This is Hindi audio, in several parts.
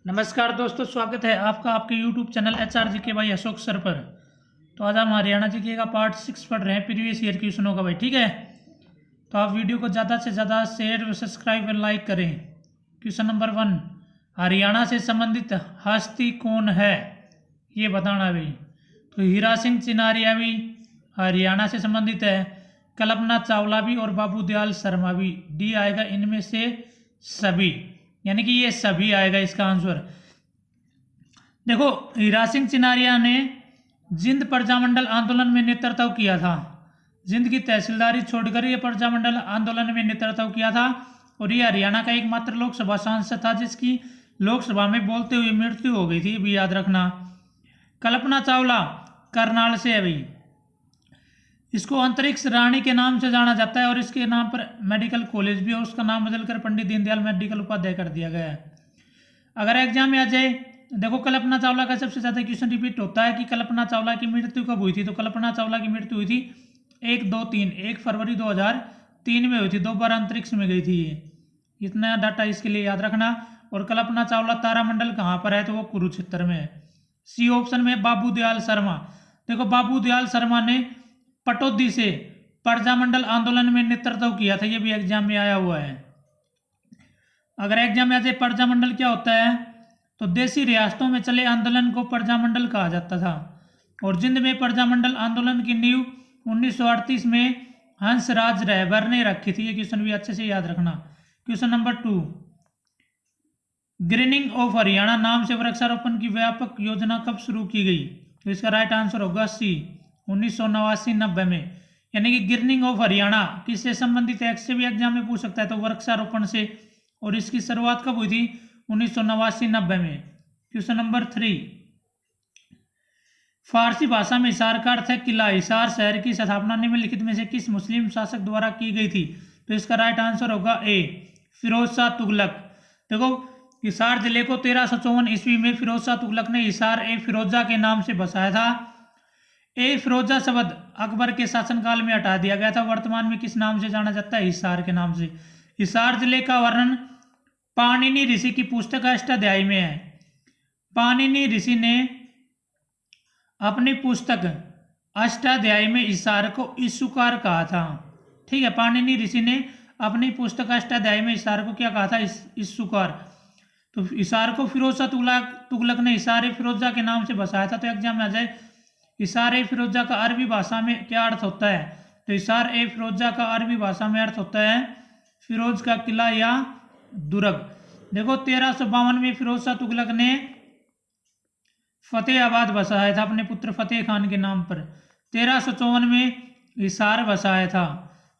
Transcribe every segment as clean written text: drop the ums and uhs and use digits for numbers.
नमस्कार दोस्तों, स्वागत है आपका आपके YouTube चैनल HRGK भाई अशोक सर पर। तो आज हम हरियाणा जीके का पार्ट 6 पढ़ रहे हैं, प्रीवियस ईयर क्वेश्चनों का भाई। ठीक है, तो आप वीडियो को ज़्यादा से ज़्यादा शेयर सब्सक्राइब और लाइक करें। क्वेश्चन नंबर 1, हरियाणा से संबंधित हस्ती कौन है, ये बताना भाई। तो हीरा सिंह चिनारिया भी हरियाणा से संबंधित है, कल्पना चावला भी और बाबू दयाल शर्मा भी। डी आएगा इनमें से सभी, यानी कि ये सभी आएगा इसका आंसर। देखो, हीरा सिंह चिनारिया ने जिंद प्रजामंडल आंदोलन में नेतृत्व किया था। जिंद की तहसीलदारी छोड़कर ये प्रजामंडल आंदोलन में नेतृत्व किया था, और ये हरियाणा का एकमात्र लोकसभा सांसद था जिसकी लोकसभा में बोलते हुए मृत्यु हो गई थी, भी याद रखना। कल्पना चावला करनाल से है भाई। इसको अंतरिक्ष रानी के नाम से जाना जाता है और इसके नाम पर मेडिकल कॉलेज भी है, उसका नाम बदलकर पंडित दीनदयाल मेडिकल उपाध्याय कर दिया गया है। अगर एग्जाम में आ जाए, देखो कल्पना चावला का सबसे ज्यादा क्वेश्चन रिपीट होता है कि कल्पना चावला की मृत्यु कब हुई थी। तो कल्पना चावला की मृत्यु हुई थी 1 फरवरी 2003 में हुई थी। 2 बार अंतरिक्ष में गई थी ये। इतना डाटा इसके लिए याद रखना। और कल्पना चावला तारामंडल कहाँ पर है, तो वो कुरुक्षेत्र में है। सी ऑप्शन में बाबू दयाल शर्मा। देखो, बाबू दयाल शर्मा ने पटौदी से प्रजामंडल आंदोलन में नेतृत्व किया था, ये भी एग्जाम में आया हुआ है। अगर एग्जाम में आ जाए प्रजामंडल क्या होता है, तो देशी रियासतों में चले आंदोलन को प्रजामंडल कहा जाता था। और जिंद में प्रजामंडल आंदोलन की नींव 1938 में हंसराज रहबर ने रखी थी। ये क्वेश्चन भी अच्छे से याद रखना। Question number 2, grinning of Haryana नाम से वृक्षारोपण की व्यापक योजना कब शुरू की गई। तो इसका राइट आंसर होगा सी, 1989-90 में। यानी कि ग्रीनिंग ऑफ हरियाणा किससे संबंधित है, से भी एग्जाम में पूछ सकता है, तो वृक्षारोपण से। और इसकी शुरुआत कब हुई थी, 1989-90 में। क्वेश्चन नंबर 3, फारसी भाषा में हिसार का अर्थ है किला। हिसार शहर की स्थापना निम्नलिखित में से किस मुस्लिम शासक द्वारा की गई थी। तो इसका राइट आंसर होगा ए, फिरोज शाह तुगलक। देखो, हिसार जिले को 1354 ईस्वी में फिरोज शाह तुगलक ने हिसार ए फिरोजा के नाम से बसाया था। ए फिरोजा शब्द अकबर के शासनकाल में हटा दिया गया था। वर्तमान में किस नाम से जाना जाता है, हिसार के नाम से। हिसार जिले का वर्णन पाणिनि ऋषि की पुस्तक अष्टाध्यायी में है। पाणिनि ऋषि ने अपनी पुस्तक अष्टाध्यायी में हिसार को इस्सुकार कहा था। ठीक है, पाणिनि ऋषि ने अपनी पुस्तक अष्टाध्यायी में हिसार को क्या कहा था, इस्सुकार। तो हिसार को फिरोज शाह तुगलक ने हिसार ए फिरोजा के नाम से बसाया था। तो एग्जाम में आ जाए, हिसार ए फिरोजा का अरबी भाषा में क्या अर्थ होता है। तो हिसार ए फिरोजा का अरबी भाषा में अर्थ होता है फिरोज का किला या दुर्ग। देखो, 1352 में फिरोज शाह तुगलक ने फतेहाबाद बसाया था अपने पुत्र फतेह खान के नाम पर। 1354 में हिसार बसाया था।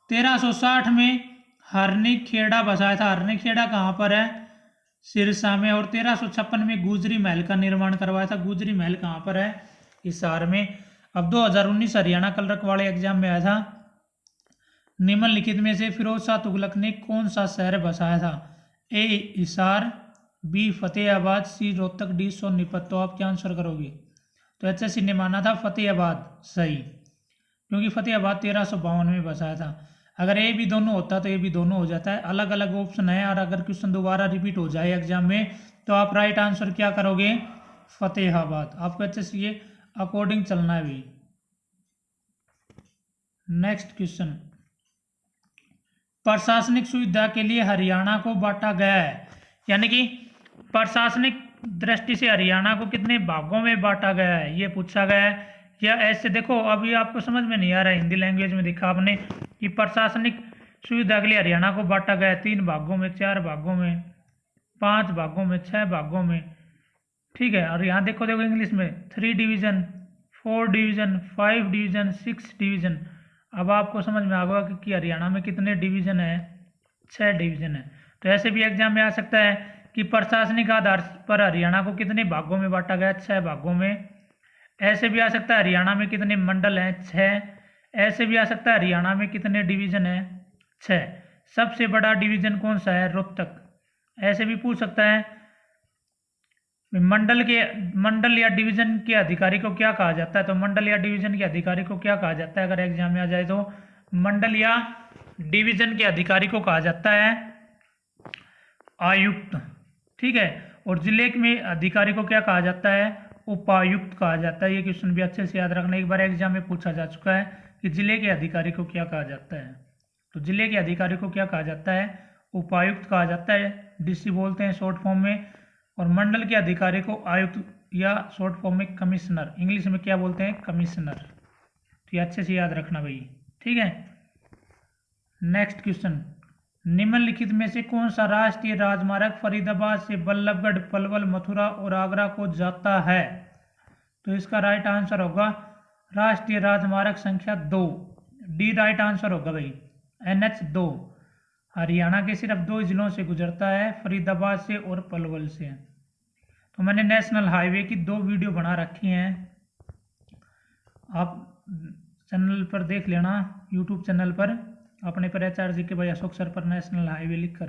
1360 में हरनी खेड़ा बसाया था। हरनी खेड़ा कहाँ पर है, सिरसा में। और 1356 में गुजरी महल का निर्माण करवाया था। गुजरी महल कहाँ पर है, हिसार में। अब 2019 हरियाणा कलरक वाले एग्जाम में आया था, निम्नलिखित में से फिरोज शाह तुगलक ने कौन सा शहर बसाया था। ए हिसार, बी फतेहाबाद, सी रोहतक, डी सोनीपत। तो आप क्या आंसर करोगे। तो HSC ने माना था फतेहाबाद सही, क्योंकि फतेहाबाद 1352 में बसाया था। अगर ए भी दोनों होता तो ए भी दोनों हो जाता है, अलग अलग ऑप्शन है। और अगर क्वेश्चन दोबारा रिपीट हो जाए एग्जाम में, तो आप राइट आंसर क्या करोगे, फतेहाबाद। आपको HSC के अकॉर्डिंग चलना है भी। नेक्स्ट क्वेश्चन, प्रशासनिक सुविधा के लिए हरियाणा को बांटा गया है। यानी कि प्रशासनिक दृष्टि से हरियाणा को कितने भागों में बांटा गया है, ये पूछा गया है। या ऐसे देखो, अभी आपको समझ में नहीं आ रहा है, हिंदी लैंग्वेज में देखा आपने कि प्रशासनिक सुविधा के लिए हरियाणा को बांटा गया है 3 भागों में, 4 भागों में, 5 भागों में, 6 भागों में। ठीक है, और यहाँ देखो इंग्लिश में 3 डिवीजन, 4 डिवीजन, 5 डिवीजन, 6 डिवीजन। अब आपको समझ में आ गया कि हरियाणा में कितने डिवीजन है, 6 डिवीजन है। तो ऐसे भी एग्जाम में आ सकता है कि प्रशासनिक आधार पर हरियाणा को कितने भागों में बांटा गया, 6 भागों में। ऐसे भी आ सकता है हरियाणा में कितने मंडल हैं, 6। ऐसे भी आ सकता है हरियाणा में कितने डिवीजन है, 6। सबसे बड़ा डिवीजन कौन सा है, रोहतक। ऐसे भी पूछ सकता है मंडल या डिवीजन के अधिकारी को क्या कहा जाता है। तो मंडल या डिवीजन के अधिकारी को क्या कहा जाता है, अगर एग्जाम में आ जाए तो मंडल या डिवीजन के अधिकारी को कहा जाता है आयुक्त। ठीक है, और जिले में अधिकारी को क्या कहा जाता है? उपायुक्त कहा जाता है। ये क्वेश्चन भी अच्छे से याद रखना, एक बार एग्जाम में पूछा जा चुका है कि जिले के अधिकारी को क्या कहा जाता है। तो जिले के अधिकारी को क्या कहा जाता है? उपायुक्त कहा जाता है, डीसी बोलते हैं शॉर्ट फॉर्म में। और मंडल के अधिकारी को आयुक्त या शॉर्ट फॉर्म में कमिश्नर, इंग्लिश में क्या बोलते हैं? कमिश्नर। तो ये अच्छे से याद रखना भाई, ठीक है। नेक्स्ट क्वेश्चन, निम्नलिखित में से कौन सा राष्ट्रीय राजमार्ग फरीदाबाद से बल्लभगढ़, पलवल, मथुरा और आगरा को जाता है? तो इसका राइट आंसर होगा राष्ट्रीय राजमार्ग संख्या 2, डी राइट आंसर होगा भाई, NH 2। हरियाणा के सिर्फ 2 जिलों से गुजरता है, फरीदाबाद से और पलवल से। तो मैंने नेशनल हाईवे की 2 वीडियो बना रखी हैं, आप चैनल पर देख लेना, यूट्यूब चैनल पर अपने पर HRG के भाई अशोक सर पर नेशनल हाईवे लिखकर।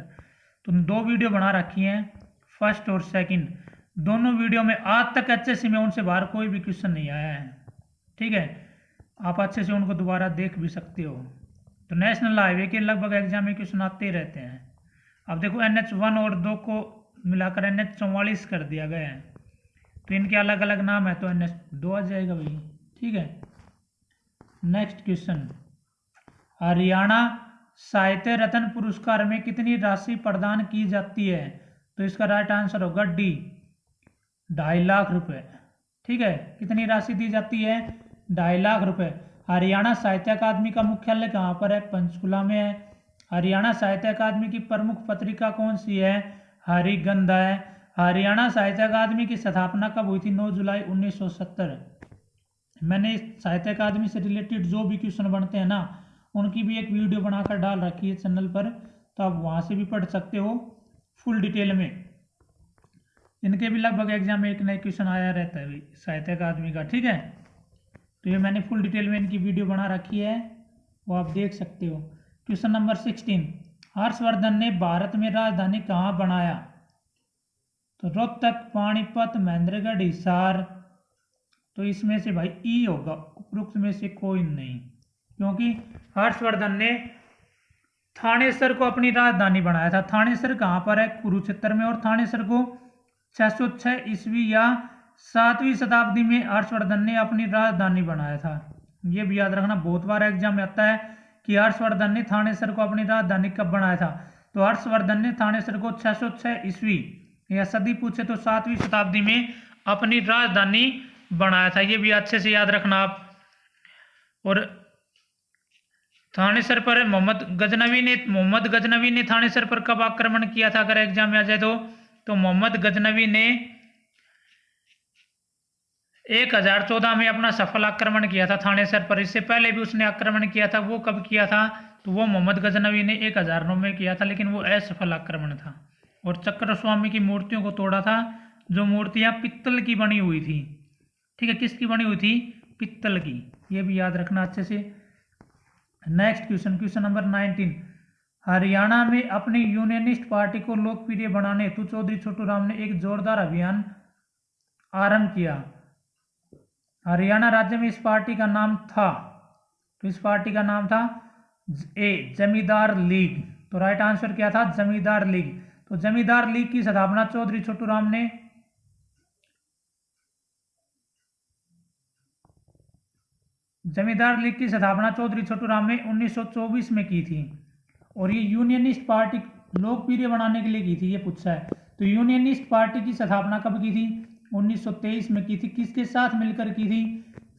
तो 2 वीडियो बना रखी हैं, फर्स्ट और सेकंड। दोनों वीडियो में आज तक HSC में उनसे बाहर कोई भी क्वेश्चन नहीं आया है, ठीक है। आप अच्छे से उनको दोबारा देख भी सकते हो। तो नेशनल हाईवे के लगभग एग्जाम में क्वेश्चन आते ही रहते हैं। अब देखो NH 1 और 2 को मिलाकर NH 44 कर दिया गया है, तो इनके अलग अलग नाम है, तो NH 2 आ जाएगा भाई, ठीक है। नेक्स्ट क्वेश्चन, हरियाणा साहित्य रत्न पुरस्कार में कितनी राशि प्रदान की जाती है? तो इसका राइट आंसर होगा डी, 2.5 लाख रुपए, ठीक है। कितनी राशि दी जाती है? 2.5 लाख रुपए। हरियाणा साहित्य अकादमी का मुख्यालय कहाँ पर है? पंचकुला में है। हरियाणा साहित्य अकादमी की प्रमुख पत्रिका कौन सी है? हरिगंधा है। हरियाणा साहित्य अकादमी की स्थापना कब हुई थी? 9 जुलाई 1970। मैंने इस साहित्य अकादमी से रिलेटेड जो भी क्वेश्चन बनते हैं ना, उनकी भी एक वीडियो बनाकर डाल रखी है चैनल पर, तो आप वहां से भी पढ़ सकते हो फुल डिटेल में। इनके भी लगभग एग्जाम में एक नया क्वेश्चन आया रहता है साहित्य अकादमी का, ठीक है। तो ये मैंने फुल डिटेल में इनकी वीडियो बना रखी है, वो आप देख सकते हो। क्वेश्चन नंबर 16, हर्षवर्धन ने भारत में राजधानी कहाँ बनाया? तो रोहतक, पानीपत, महेंद्रगढ़, हिसार। तो इसमें से भाई ई होगा, उपरोक्त में से कोई नहीं, क्योंकि हर्षवर्धन ने थानेसर को अपनी राजधानी बनाया था। थानेसर कहाँ पर है? कुरुक्षेत्र में। और थानेसर को 606 ईस्वी या 7वीं शताब्दी में हर्षवर्धन ने अपनी राजधानी बनाया था। ये भी याद रखना, बहुत बार एग्जाम में आता है कि हर्षवर्धन ने थानेसर को अपनी राजधानी कब बनाया था। तो हर्षवर्धन ने थानेसर को 606 ईस्वी या सदी पूछे तो 7वीं शताब्दी में अपनी राजधानी बनाया था। ये भी अच्छे से याद रखना आप। और थानेसर पर मोहम्मद गजनवी ने थानेसर पर कब आक्रमण किया था? अगर एग्जाम में आ जाए तो मोहम्मद गजनवी ने 1014 में अपना सफल आक्रमण किया था थानेसर पर। इससे पहले भी उसने आक्रमण किया था, वो कब किया था? तो वो मोहम्मद गजनवी ने 1009 में किया था, लेकिन वो असफल आक्रमण था। और चक्रस्वामी की मूर्तियों को तोड़ा था, जो मूर्तियां पित्तल की बनी हुई थी, ठीक है। किसकी बनी हुई थी? पित्तल की। ये भी याद रखना अच्छे से। Next question, question number 19, Haryana में अपनी यूनियनिस्ट पार्टी को लोकप्रिय बनाने हेतु चौधरी छोटू राम ने एक जोरदार अभियान आरंभ किया। हरियाणा राज्य में इस पार्टी का नाम था, तो इस पार्टी का नाम था ए, जमींदार लीग। तो राइट आंसर क्या था? जमींदार लीग। तो जमींदार लीग की स्थापना चौधरी छोटू राम ने जमींदार लीग की स्थापना चौधरी छोटू राम ने 1924 में की थी। और ये यूनियनिस्ट पार्टी लोकप्रिय बनाने के लिए की थी, ये पूछा है। तो यूनियनिस्ट पार्टी की स्थापना कब की थी? 1923 में की थी। किसके साथ मिलकर की थी?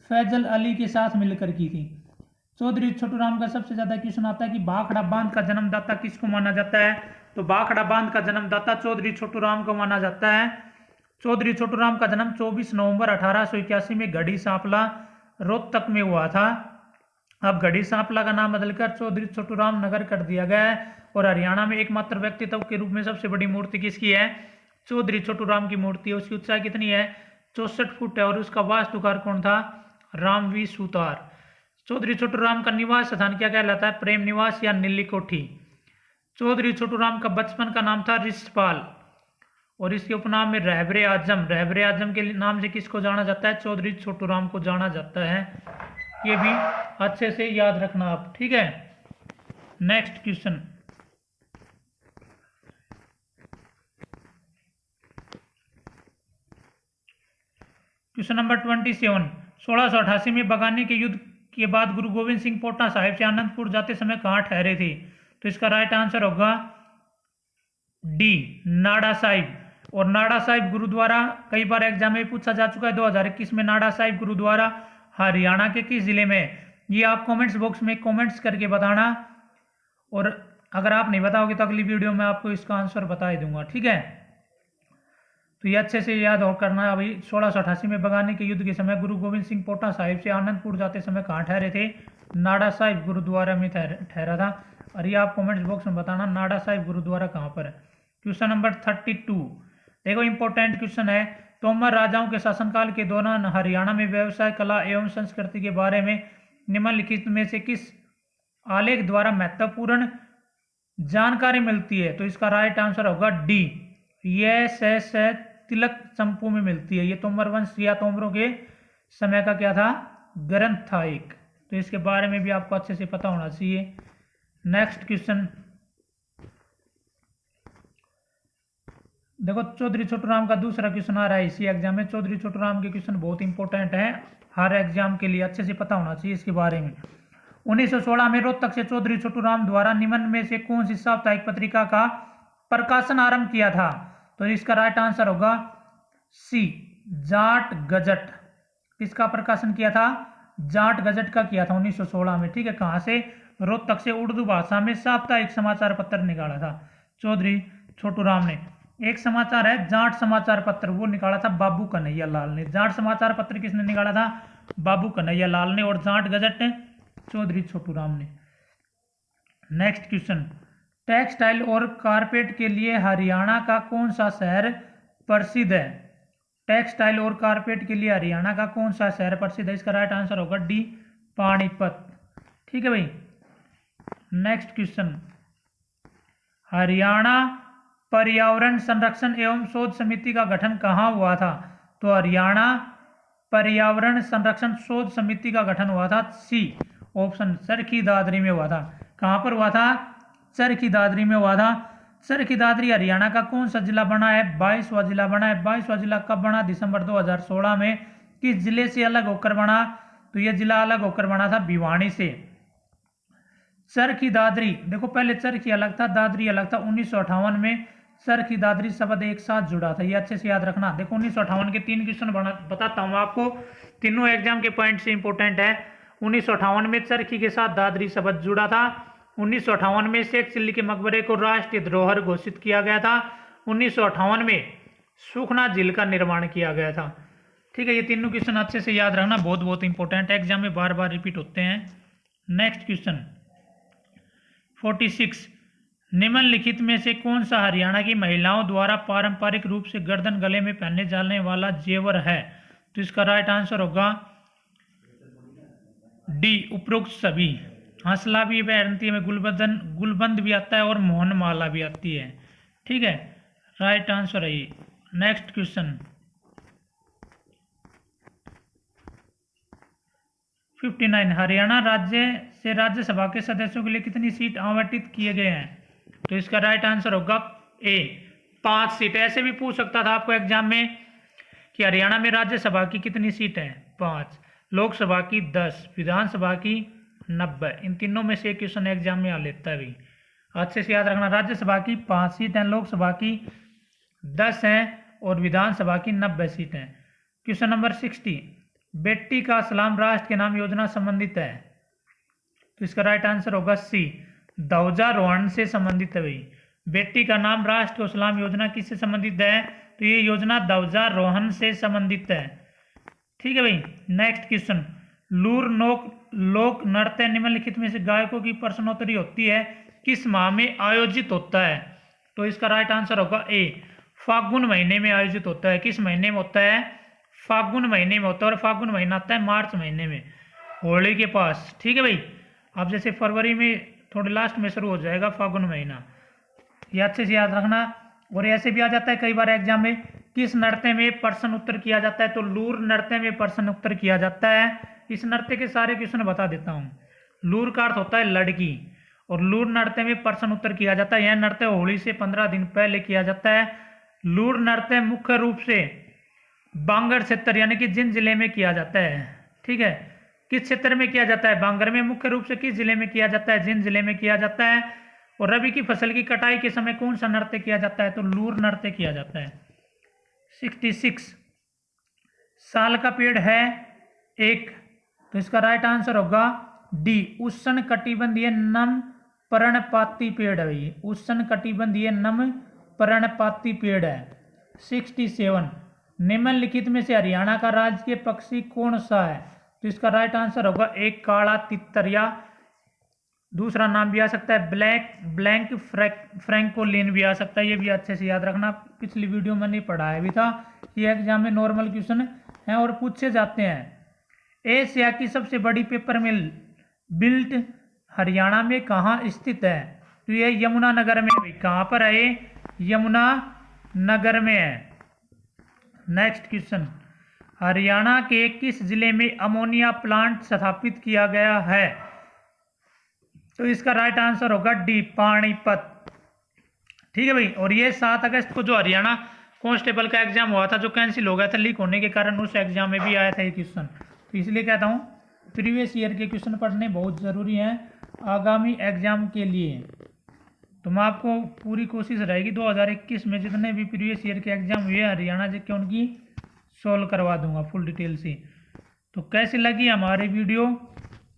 फैजल अली के साथ मिलकर की थी। चौधरी छोटू राम का सबसे ज्यादा क्वेश्चन आता है कि भाखड़ा बांध का जन्मदाता किसको माना जाता है? तो भाखड़ा बांध का जन्मदाता चौधरी छोटू राम को माना जाता है। चौधरी छोटू राम का जन्म 24 नवंबर 1881 में गढ़ी सांपला रोहतक में हुआ था। अब गढ़ी सांपला का नाम बदलकर चौधरी छोटू राम नगर कर दिया गया है। और हरियाणा में एकमात्र व्यक्तित्व के रूप में सबसे बड़ी मूर्ति किसकी है? चौधरी छोटू राम की मूर्ति है। उसकी ऊंचाई कितनी है? 64 फुट है। और उसका वास्तुकार कौन था? रामवी सुतार। चौधरी छोटू राम का निवास स्थान क्या कहलाता है? प्रेम निवास या नीली कोठी। चौधरी छोटू राम का बचपन का नाम था रिश्तपाल। और इसके उपनाम में रहबरे आजम के नाम से किसको जाना जाता है? चौधरी छोटू राम को जाना जाता है। ये भी अच्छे से याद रखना आप, ठीक है। नेक्स्ट क्वेश्चन, क्वेश्चन नंबर 27, 1688 में बगानी के युद्ध के बाद गुरु गोविंद सिंह पोटा साहिब से आनंदपुर जाते समय कहाँ ठहरे थे? तो इसका राइट आंसर होगा डी, नाडा साहिब। और नाडा साहिब गुरुद्वारा कई बार एग्जाम में पूछा जा चुका है। 2021 में नाडा साहिब गुरुद्वारा हरियाणा के किस जिले में? ये आप कमेंट्स बॉक्स में कमेंट्स करके बताना, और अगर आप नहीं बताओगे तो अगली वीडियो में आपको इसका आंसर बता ही दूंगा, ठीक है। तो ये अच्छे से याद और करना। अभी 1688 में बगानी के युद्ध के समय गुरु गोविंद सिंह पोटा साहिब से आनंदपुर जाते समय कहाँ ठहरे थे? नाडा साहिब गुरुद्वारा में ठहरा था। और ये आप कमेंट्स बॉक्स में बताना नाडा साहिब गुरुद्वारा कहाँ पर है। क्वेश्चन नंबर 32, देखो इंपॉर्टेंट क्वेश्चन है। तोमर राजाओं के शासनकाल के दौरान हरियाणा में व्यवसाय, कला एवं संस्कृति के बारे में निम्नलिखित में से किस आलेख द्वारा महत्वपूर्ण जानकारी मिलती है? तो इसका राइट आंसर होगा डी, ये से तिलक चंपू में मिलती है। ये तोमर वंश या तोमरों के समय का क्या था? ग्रंथ था एक। तो इसके बारे में भी आपको अच्छे से पता होना चाहिए। नेक्स्ट क्वेश्चन देखो, चौधरी छोटूराम का दूसरा क्वेश्चन आ रहा है इसी एग्जाम में। चौधरी छोटूराम के क्वेश्चन बहुत इंपॉर्टेंट है, हर एग्जाम के लिए अच्छे से पता होना चाहिए इसके बारे में। 1916 में रोहतक से चौधरी छोटूराम द्वारा निम्न में से कौन सी साप्ताहिक पत्रिका का प्रकाशन आरंभ किया था? तो इसका राइट आंसर होगा सी, जाट गजट। किसका प्रकाशन किया था? जाट गजट का किया था 1916 में, ठीक है। कहाँ से? रोहतक से। उर्दू भाषा में साप्ताहिक समाचार पत्र निकाला था चौधरी छोटूराम ने। एक समाचार है जाट समाचार पत्र, वो निकाला था बाबू कन्हैया लाल ने। जाट समाचार पत्र किसने निकाला था? बाबू कन्हैया लाल ने। और जाट गजट चौधरी छोटूराम ने। नेक्स्ट क्वेश्चन, टेक्सटाइल और कारपेट के लिए हरियाणा का कौन सा शहर प्रसिद्ध है? टेक्सटाइल और कारपेट के लिए हरियाणा का कौन सा शहर प्रसिद्ध है? इसका राइट आंसर होगा डी, पानीपत, ठीक है भाई। नेक्स्ट क्वेश्चन, हरियाणा पर्यावरण संरक्षण एवं शोध समिति का गठन कहाँ हुआ था? तो हरियाणा पर्यावरण संरक्षण शोध समिति का गठन हुआ था सी, ऑप्शन चरखी दादरी में हुआ था। कहाँ पर हुआ था? चरखी दादरी में हुआ था। चरखी दादरी हरियाणा का कौन सा जिला बना है? 22वां जिला बना है। 22वां जिला कब बना? दिसंबर 2016 में। किस जिले से अलग होकर बना? तो यह जिला अलग होकर बना था भिवानी से। चरखी दादरी, देखो पहले चरखी अलग था, दादरी अलग था। 1958 में चरखी दादरी शब्द एक साथ जुड़ा था, ये अच्छे से याद रखना। देखो 1958 के 3 क्वेश्चन बताता हूँ आपको, तीनों एग्जाम के पॉइंट से इंपॉर्टेंट है। 1958 में चरखी के साथ दादरी शब्द जुड़ा था। 1958 में शेख चिल्ली के मकबरे को राष्ट्रीय धरोहर घोषित किया गया था। 1958 में सुखना झील का निर्माण किया गया था, ठीक है। ये तीनों क्वेश्चन अच्छे से याद रखना, बहुत बहुत इंपॉर्टेंट है, एग्जाम में बार बार रिपीट होते हैं। नेक्स्ट क्वेश्चन 46, निम्नलिखित में से कौन सा हरियाणा की महिलाओं द्वारा पारंपरिक रूप से गर्दन गले में पहनने जाने वाला जेवर है? तो इसका राइट आंसर होगा डी, उपरोक्त सभी। हंसला भी पहनती है, गुलबंद भी आता है और मोहन माला भी आती है, ठीक है। राइट आंसर है ये। नेक्स्ट क्वेश्चन 59, हरियाणा राज्य से राज्यसभा के सदस्यों के लिए कितनी सीट आवंटित किए गए हैं? तो इसका राइट आंसर होगा ए, 5 सीट। ऐसे भी पूछ सकता था आपको एग्जाम में कि हरियाणा में राज्यसभा की कितनी सीट है? 5, लोकसभा की 10, विधानसभा की 90। इन तीनों में से क्वेश्चन एग्जाम में आ लेता है भी, अच्छे से याद रखना। राज्यसभा की 5 सीट हैं, लोकसभा की 10 हैं और विधानसभा की 90 सीट हैं। क्वेश्चन नंबर 60, बेटी का सलाम राष्ट्र के नाम योजना संबंधित है? तो इसका राइट आंसर होगा सी, ध्वजारोहण से संबंधित है भाई। बेटी का नाम राष्ट्र को सलाम योजना किससे संबंधित है? तो ये योजना ध्वजारोहण से संबंधित है, ठीक है भाई। नेक्स्ट क्वेश्चन, लूर लोक नृत्य निम्नलिखित में से गायकों की प्रश्नोत्तरी होती है किस माह में आयोजित होता है? तो इसका राइट आंसर होगा ए, फागुन महीने में आयोजित होता है। किस महीने में होता है? फागुन महीने में होता है। और फागुन महीना आता है मार्च महीने में, होली के पास, ठीक है भाई। अब जैसे फरवरी में थोड़े लास्ट में शुरू हो जाएगा फागुन महीना, ये अच्छे से याद रखना। और ऐसे भी आ जाता है कई बार एग्जाम में, किस नृत्य में प्रश्न उत्तर किया जाता है? तो लूर नृत्य में प्रश्न उत्तर किया जाता है। इस नृत्य के सारे क्वेश्चन बता देता हूँ। लूर का अर्थ होता है लड़की, और लूर नृत्य में प्रश्न उत्तर किया जाता है। यह नृत्य होली से 15 दिन पहले किया जाता है। लूर नृत्य मुख्य रूप से बांगर क्षेत्र यानी कि जिन जिले में किया जाता है, ठीक है, किस क्षेत्र में किया जाता है, बांगर में। मुख्य रूप से किस जिले में किया जाता है, जिन जिले में किया जाता है। और रबी की फसल की कटाई के समय कौन सा नृत्य किया जाता है, तो लूर नृत्य किया जाता है। 66 साल का पेड़ है एक, तो इसका राइट आंसर होगा डी, उष्ण कटिबंधीय नम पर्णपाती पेड़ है भाई, उष्ण कटिबंधीय नम पर्णपाती पेड़ है। 67 निम्नलिखित में से हरियाणा का राजकीय पक्षी कौन सा है, तो इसका राइट आंसर होगा एक, काला तितरिया। दूसरा नाम भी आ सकता है ब्लैंक फ्रैंकोलिन भी आ सकता है, ये भी अच्छे से याद रखना, पिछली वीडियो में नहीं पढ़ाया भी था। ये एग्जाम में नॉर्मल क्वेश्चन हैं और पूछे जाते हैं। एशिया की सबसे बड़ी पेपर मिल बिल्ट हरियाणा में कहाँ स्थित है, तो ये यमुनानगर में है। कहाँ पर है ये, यमुनानगर में है। नेक्स्ट क्वेश्चन, हरियाणा के किस जिले में अमोनिया प्लांट स्थापित किया गया है, तो इसका राइट आंसर होगा डी, पानीपत। ठीक है भाई। और ये 7 अगस्त को जो हरियाणा कांस्टेबल का एग्जाम हुआ था, जो कैंसिल हो गया था लीक होने के कारण, उस एग्जाम में भी आया था ये क्वेश्चन। तो इसलिए कहता हूँ प्रीवियस ईयर के क्वेश्चन पढ़ने बहुत ज़रूरी हैं आगामी एग्जाम के लिए। तो मैं आपको पूरी कोशिश रहेगी 2021 में जितने भी प्रीवियस ईयर के एग्जाम हुए हरियाणा जी के, उनकी सोल्व करवा दूंगा फुल डिटेल से। तो कैसी लगी हमारी वीडियो,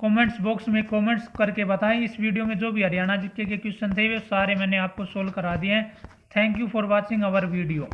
कमेंट्स बॉक्स में कमेंट्स करके बताएं। इस वीडियो में जो भी हरियाणा जीके के क्वेश्चन थे वे सारे मैंने आपको सोल्व करा दिए हैं। Thank you for watching our video.